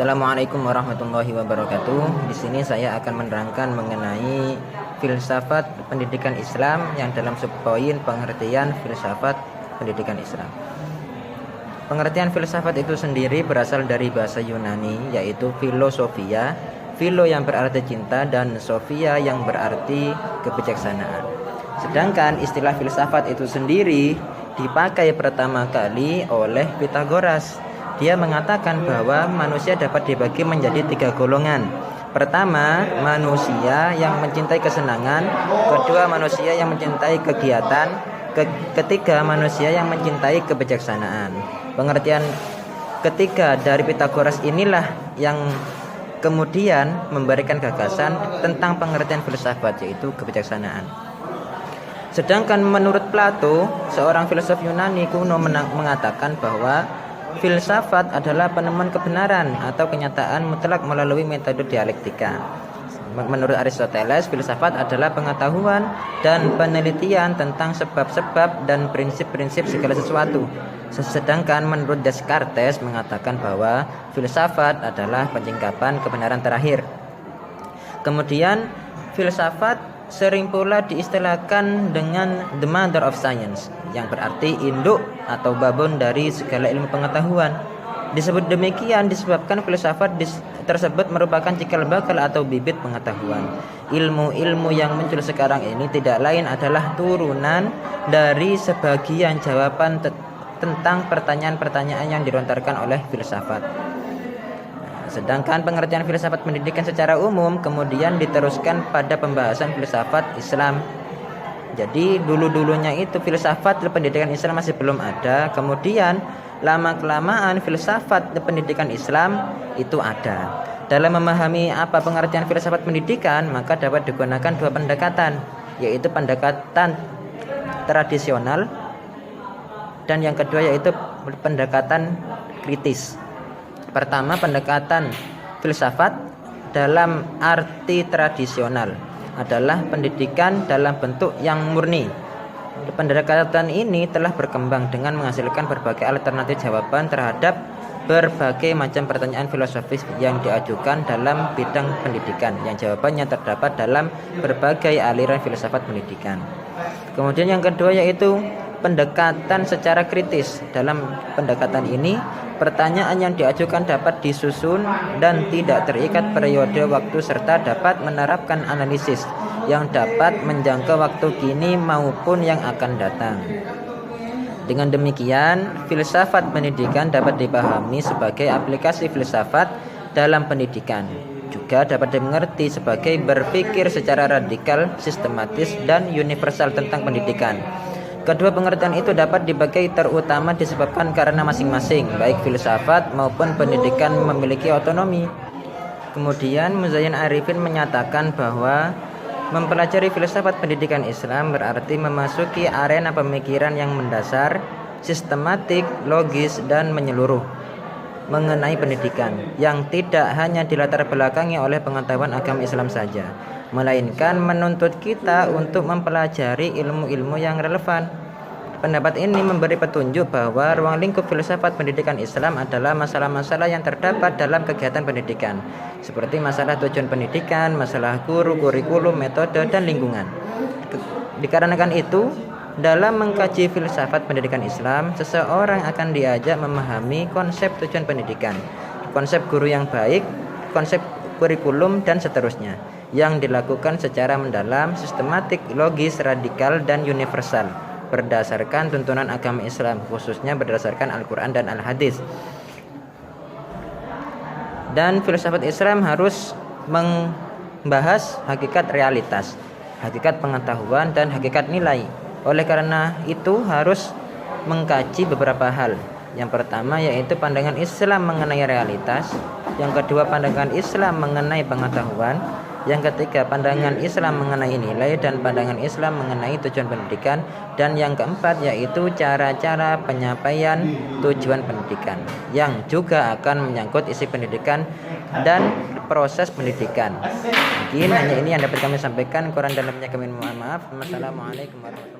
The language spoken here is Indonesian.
Assalamualaikum warahmatullahi wabarakatuh. Di sini saya akan menerangkan mengenai filsafat pendidikan Islam yang dalam subpoin pengertian filsafat pendidikan Islam. Pengertian filsafat itu sendiri berasal dari bahasa Yunani, yaitu filosofia. Philo yang berarti cinta dan sophia yang berarti kebijaksanaan. Sedangkan istilah filsafat itu sendiri dipakai pertama kali oleh Pythagoras. Dia mengatakan bahwa manusia dapat dibagi menjadi 3 golongan. Pertama, manusia yang mencintai kesenangan. Kedua, manusia yang mencintai kegiatan. Ketiga, manusia yang mencintai kebijaksanaan. Pengertian ketiga dari Pythagoras inilah yang kemudian memberikan gagasan tentang pengertian filsafat, yaitu kebijaksanaan. Sedangkan menurut Plato, seorang filsuf Yunani kuno mengatakan bahwa filsafat adalah penemuan kebenaran atau kenyataan mutlak melalui metode dialektika. Menurut Aristoteles, filsafat adalah pengetahuan dan penelitian tentang sebab-sebab dan prinsip-prinsip segala sesuatu. Sedangkan menurut Descartes mengatakan bahwa filsafat adalah penyingkapan kebenaran terakhir. Kemudian filsafat sering pula diistilahkan dengan the mother of science, yang berarti induk atau babon dari segala ilmu pengetahuan. Disebut demikian disebabkan filsafat tersebut merupakan cikal bakal atau bibit pengetahuan. Ilmu-ilmu yang muncul sekarang ini tidak lain adalah turunan dari sebagian jawaban tentang pertanyaan-pertanyaan yang dilontarkan oleh filsafat. Sedangkan pengertian filsafat pendidikan secara umum kemudian diteruskan pada pembahasan filsafat Islam. Jadi dulu-dulunya itu filsafat pendidikan Islam masih belum ada. Kemudian lama-kelamaan filsafat pendidikan Islam itu ada. Dalam memahami apa pengertian filsafat pendidikan, maka dapat digunakan 2 pendekatan, yaitu pendekatan tradisional dan yang kedua yaitu pendekatan kritis. Pertama, pendekatan filsafat dalam arti tradisional adalah pendidikan dalam bentuk yang murni. Pendekatan ini telah berkembang dengan menghasilkan berbagai alternatif jawaban terhadap berbagai macam pertanyaan filosofis yang diajukan dalam bidang pendidikan, yang jawabannya terdapat dalam berbagai aliran filsafat pendidikan. Kemudian yang kedua yaitu pendekatan secara kritis. Dalam pendekatan ini, pertanyaan yang diajukan dapat disusun dan tidak terikat periode waktu serta dapat menerapkan analisis yang dapat menjangkau waktu kini maupun yang akan datang. Dengan demikian, filsafat pendidikan dapat dipahami sebagai aplikasi filsafat dalam pendidikan. Juga dapat dimengerti sebagai berpikir secara radikal, sistematis, dan universal tentang pendidikan. Kedua pengertian itu dapat dibagi terutama disebabkan karena masing-masing, baik filsafat maupun pendidikan memiliki otonomi. Kemudian Muzayyin Arifin menyatakan bahwa mempelajari filsafat pendidikan Islam berarti memasuki arena pemikiran yang mendasar, sistematik, logis, dan menyeluruh mengenai pendidikan, yang tidak hanya dilatar belakangi oleh pengetahuan agama Islam saja, melainkan menuntut kita untuk mempelajari ilmu-ilmu yang relevan. Pendapat ini memberi petunjuk bahwa ruang lingkup filsafat pendidikan Islam adalah masalah-masalah yang terdapat dalam kegiatan pendidikan, seperti masalah tujuan pendidikan, masalah guru, kurikulum, metode, dan lingkungan. Dikarenakan itu, dalam mengkaji filsafat pendidikan Islam, seseorang akan diajak memahami konsep tujuan pendidikan, konsep guru yang baik, konsep kurikulum, dan seterusnya, yang dilakukan secara mendalam, sistematik, logis, radikal, dan universal berdasarkan tuntunan agama Islam, khususnya berdasarkan Al-Quran dan Al-Hadis. Dan filsafat Islam harus membahas hakikat realitas, hakikat pengetahuan, dan hakikat nilai. Oleh karena itu harus mengkaji beberapa hal. Yang pertama yaitu pandangan Islam mengenai realitas, yang kedua pandangan Islam mengenai pengetahuan, yang ketiga pandangan Islam mengenai nilai, dan pandangan Islam mengenai tujuan pendidikan, dan yang keempat yaitu cara-cara penyampaian tujuan pendidikan, yang juga akan menyangkut isi pendidikan dan proses pendidikan. Mungkin hanya ini yang dapat kami sampaikan. Kurang dalamnya kami mohon maaf. Wassalamualaikum warahmatullahi wabarakatuh.